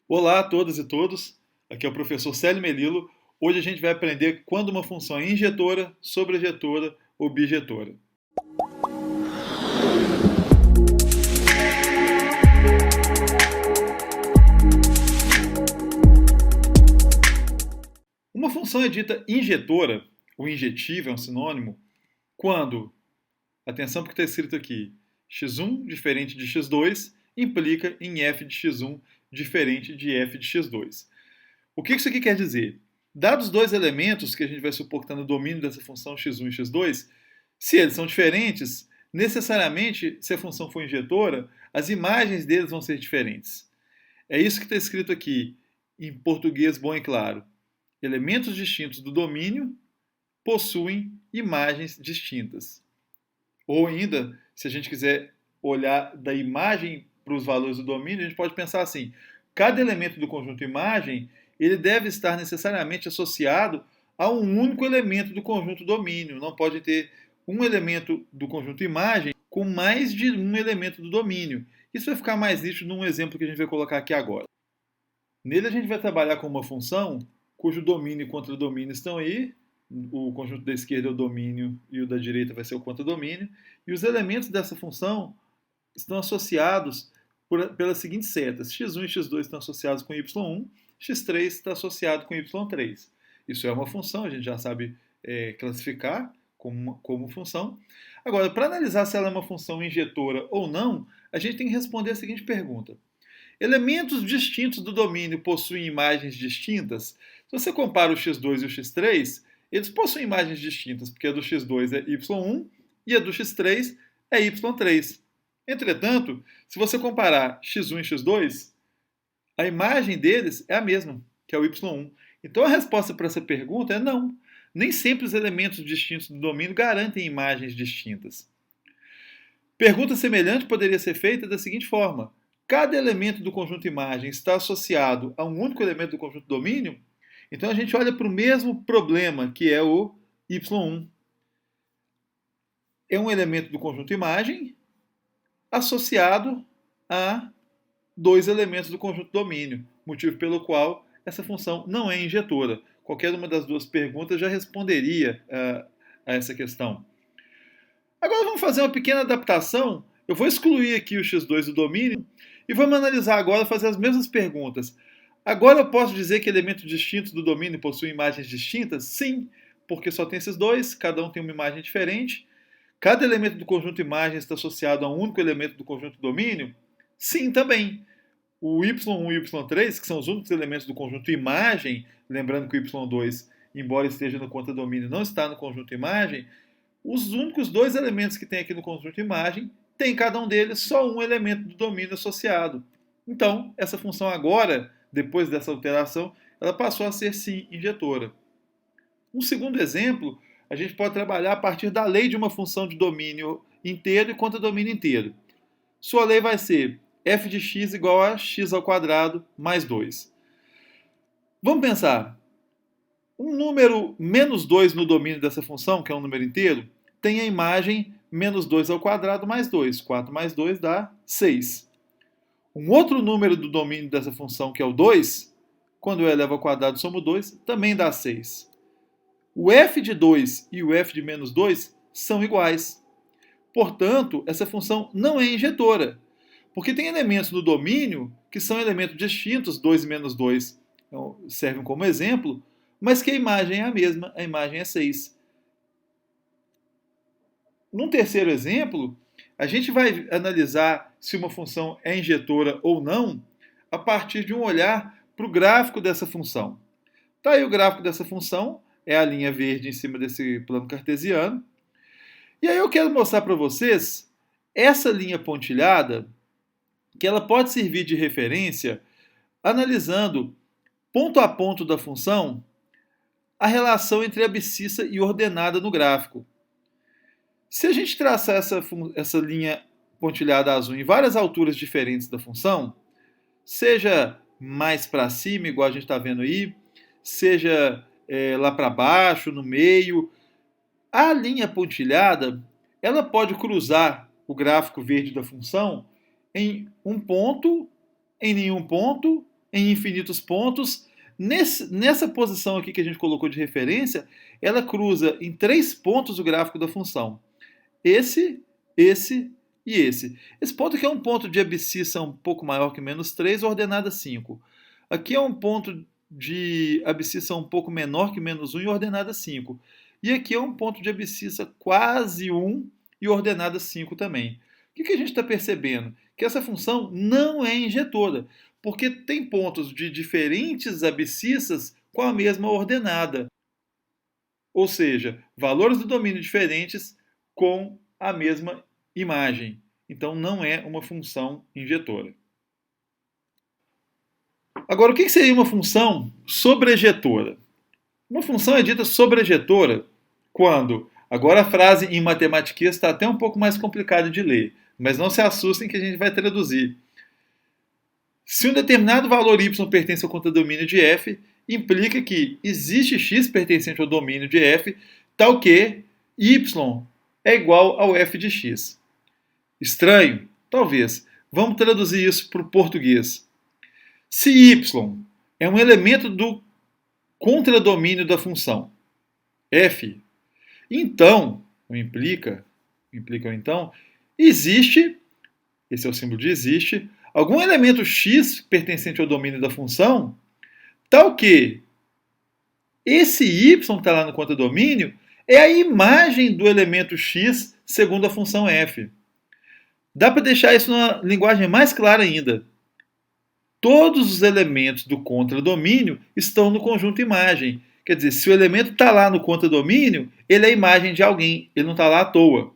Olá a todas e todos, aqui é o professor Célio Melilo. Hoje a gente vai aprender quando uma função é injetora, sobrejetora ou bijetora. Uma função é dita injetora, ou injetiva é um sinônimo, quando, atenção porque está escrito aqui, x1 diferente de x2 implica em f de x1 diferente de f de x2. O que isso aqui quer dizer? Dados dois elementos que a gente vai supor que está no domínio dessa função x1 e x2, se eles são diferentes, necessariamente, se a função for injetora, as imagens deles vão ser diferentes. É isso que está escrito aqui, em português bom e claro. Elementos distintos do domínio possuem imagens distintas. Ou ainda, se a gente quiser olhar da imagem para os valores do domínio, a gente pode pensar assim: cada elemento do conjunto imagem ele deve estar necessariamente associado a um único elemento do conjunto domínio. Não pode ter um elemento do conjunto imagem com mais de um elemento do domínio. Isso vai ficar mais nítido num exemplo que a gente vai colocar aqui agora. Nele a gente vai trabalhar com uma função cujo domínio e contradomínio estão aí. O conjunto da esquerda é o domínio e o da direita vai ser o contradomínio. E os elementos dessa função estão associados pelas seguintes setas. x1 e x2 estão associados com y1, x3 está associado com y3. Isso é uma função, a gente já sabe classificar como função. Agora, para analisar se ela é uma função injetora ou não, a gente tem que responder a seguinte pergunta. Elementos distintos do domínio possuem imagens distintas? Se você compara o x2 e o x3, eles possuem imagens distintas, porque a do x2 é y1 e a do x3 é y3. Entretanto, se você comparar x1 e x2, a imagem deles é a mesma, que é o y1. Então a resposta para essa pergunta é não. Nem sempre os elementos distintos do domínio garantem imagens distintas. Pergunta semelhante poderia ser feita da seguinte forma: cada elemento do conjunto imagem está associado a um único elemento do conjunto domínio? Então a gente olha para o mesmo problema, que é o y1. É um elemento do conjunto imagem associado a dois elementos do conjunto domínio, motivo pelo qual essa função não é injetora. Qualquer uma das duas perguntas já responderia a essa questão. Agora vamos fazer uma pequena adaptação. Eu vou excluir aqui o x2 do domínio e vamos analisar agora, fazer as mesmas perguntas. Agora eu posso dizer que elementos distintos do domínio possuem imagens distintas? Sim, porque só tem esses dois, cada um tem uma imagem diferente. Cada elemento do conjunto imagem está associado a um único elemento do conjunto domínio? Sim, também. O y1 e o y3, que são os únicos elementos do conjunto imagem, lembrando que o y2, embora esteja no contradomínio, não está no conjunto imagem, os únicos dois elementos que tem aqui no conjunto imagem, tem cada um deles só um elemento do domínio associado. Então, essa função agora, depois dessa alteração, ela passou a ser sim injetora. Um segundo exemplo, a gente pode trabalhar a partir da lei de uma função de domínio inteiro e contradomínio inteiro. Sua lei vai ser f de x igual a x ao quadrado mais 2. Vamos pensar. Um número menos 2 no domínio dessa função, que é um número inteiro, tem a imagem menos 2 ao quadrado mais 2. 4 mais 2 dá 6. Um outro número do domínio dessa função, que é o 2, quando eu elevo ao quadrado somo 2, também dá 6. O f de 2 e o f de menos 2 são iguais. Portanto, essa função não é injetora, porque tem elementos no domínio que são elementos distintos, 2 e menos 2 servem como exemplo, mas que a imagem é a mesma, a imagem é 6. Num terceiro exemplo, a gente vai analisar se uma função é injetora ou não a partir de um olhar para o gráfico dessa função. Tá aí o gráfico dessa função, é a linha verde em cima desse plano cartesiano. E aí eu quero mostrar para vocês essa linha pontilhada, que ela pode servir de referência analisando ponto a ponto da função a relação entre abscissa e ordenada no gráfico. Se a gente traçar essa linha pontilhada azul em várias alturas diferentes da função, seja mais para cima, igual a gente está vendo aí, seja lá para baixo, no meio, a linha pontilhada ela pode cruzar o gráfico verde da função em um ponto, em nenhum ponto, em infinitos pontos. Nessa posição aqui que a gente colocou de referência, ela cruza em 3 pontos o gráfico da função. Esse e esse. Esse ponto aqui é um ponto de abscissa um pouco maior que -3, ordenada 5. Aqui é um ponto de abscissa um pouco menor que -1 e ordenada 5. E aqui é um ponto de abscissa quase 1 e ordenada 5 também. O que a gente está percebendo? Que essa função não é injetora, porque tem pontos de diferentes abscissas com a mesma ordenada. Ou seja, valores do domínio diferentes com a mesma imagem. Então não é uma função injetora. Agora, o que seria uma função sobrejetora? Uma função é dita sobrejetora quando... Agora a frase em matemática está até um pouco mais complicada de ler, mas não se assustem que a gente vai traduzir. Se um determinado valor y pertence ao contradomínio de f, implica que existe x pertencente ao domínio de f, tal que y é igual ao f de x. Estranho? Talvez. Vamos traduzir isso para o português. Se y é um elemento do contradomínio da função f, então, existe, esse é o símbolo de existe, algum elemento x pertencente ao domínio da função, tal que esse y que está lá no contradomínio é a imagem do elemento x segundo a função f. Dá para deixar isso numa linguagem mais clara ainda. Todos os elementos do contradomínio estão no conjunto imagem. Quer dizer, se o elemento está lá no contradomínio, ele é a imagem de alguém, ele não está lá à toa.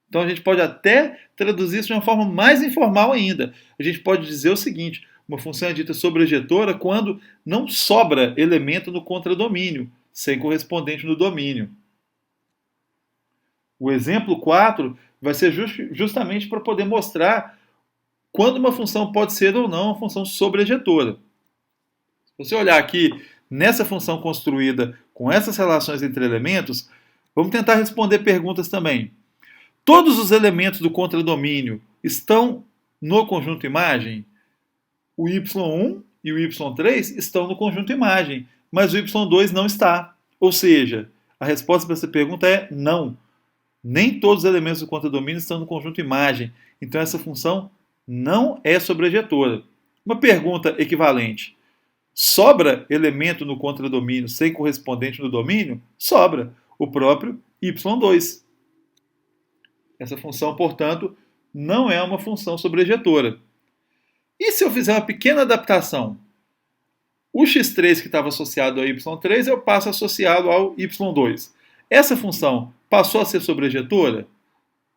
Então a gente pode até traduzir isso de uma forma mais informal ainda. A gente pode dizer o seguinte: uma função é dita sobrejetora quando não sobra elemento no contradomínio, sem correspondente no domínio. O exemplo 4 vai ser justamente para poder mostrar quando uma função pode ser ou não uma função sobrejetora. Se você olhar aqui nessa função construída com essas relações entre elementos, vamos tentar responder perguntas também. Todos os elementos do contradomínio estão no conjunto imagem? O y1 e o y3 estão no conjunto imagem, mas o y2 não está. Ou seja, a resposta para essa pergunta é não. Nem todos os elementos do contradomínio estão no conjunto imagem. Então essa função não é sobrejetora. Uma pergunta equivalente. Sobra elemento no contradomínio sem correspondente no domínio? Sobra. O próprio y2. Essa função, portanto, não é uma função sobrejetora. E se eu fizer uma pequena adaptação? O x3 que estava associado ao y3, eu passo a associá-lo ao y2. Essa função passou a ser sobrejetora?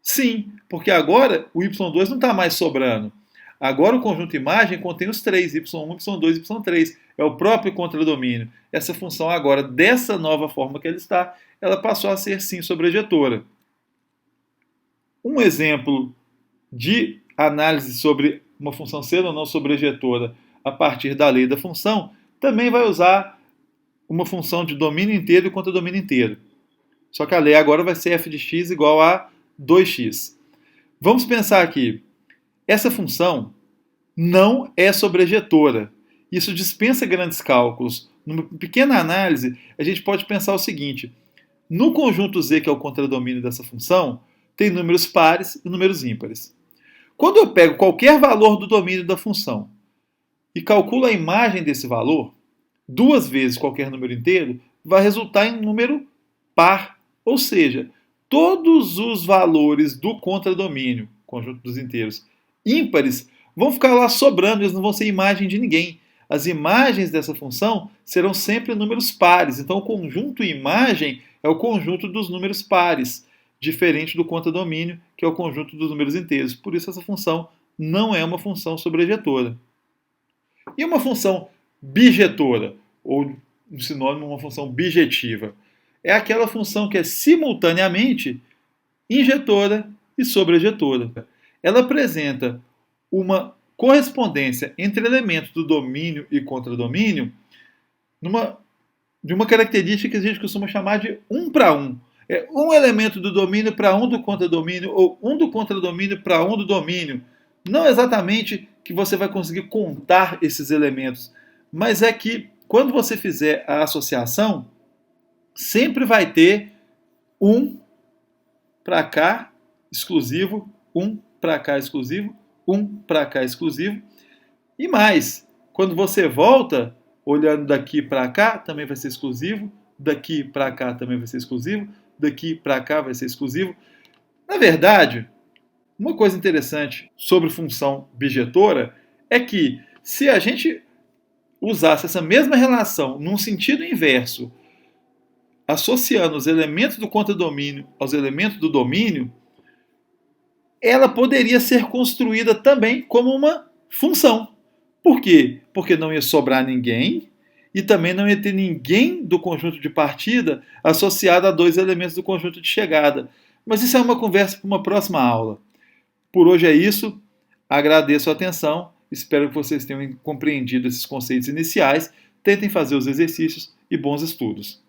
Sim, porque agora o y2 não está mais sobrando. Agora o conjunto imagem contém os três, y1, y2 e y3. É o próprio contradomínio. Essa função agora, dessa nova forma que ela está, ela passou a ser sim sobrejetora. Um exemplo de análise sobre uma função ser ou não sobrejetora a partir da lei da função também vai usar uma função de domínio inteiro e contradomínio inteiro. Só que a lei agora vai ser f de x igual a 2x. Vamos pensar aqui. Essa função não é sobrejetora. Isso dispensa grandes cálculos. Numa pequena análise, a gente pode pensar o seguinte. No conjunto Z, que é o contradomínio dessa função, tem números pares e números ímpares. Quando eu pego qualquer valor do domínio da função e calculo a imagem desse valor, 2 vezes qualquer número inteiro, vai resultar em um número par. Ou seja, todos os valores do contradomínio, conjunto dos inteiros, ímpares, vão ficar lá sobrando, eles não vão ser imagem de ninguém. As imagens dessa função serão sempre números pares. Então, o conjunto imagem é o conjunto dos números pares, diferente do contradomínio, que é o conjunto dos números inteiros. Por isso, essa função não é uma função sobrejetora. E uma função bijetora, ou um sinônimo, uma função bijetiva, é aquela função que é simultaneamente injetora e sobrejetora. Ela apresenta uma correspondência entre elementos do domínio e contradomínio de uma característica que a gente costuma chamar de 1 para 1. É um elemento do domínio para um do contradomínio, ou um do contradomínio para um do domínio. Não exatamente que você vai conseguir contar esses elementos, mas é que quando você fizer a associação, sempre vai ter um para cá exclusivo, um para cá exclusivo, um para cá exclusivo. E mais, quando você volta, olhando daqui para cá, também vai ser exclusivo, daqui para cá também vai ser exclusivo, daqui para cá vai ser exclusivo. Na verdade, uma coisa interessante sobre função bijetora é que se a gente usasse essa mesma relação num sentido inverso, associando os elementos do contradomínio aos elementos do domínio, ela poderia ser construída também como uma função. Por quê? Porque não ia sobrar ninguém e também não ia ter ninguém do conjunto de partida associado a dois elementos do conjunto de chegada. Mas isso é uma conversa para uma próxima aula. Por hoje é isso. Agradeço a atenção. Espero que vocês tenham compreendido esses conceitos iniciais. Tentem fazer os exercícios e bons estudos.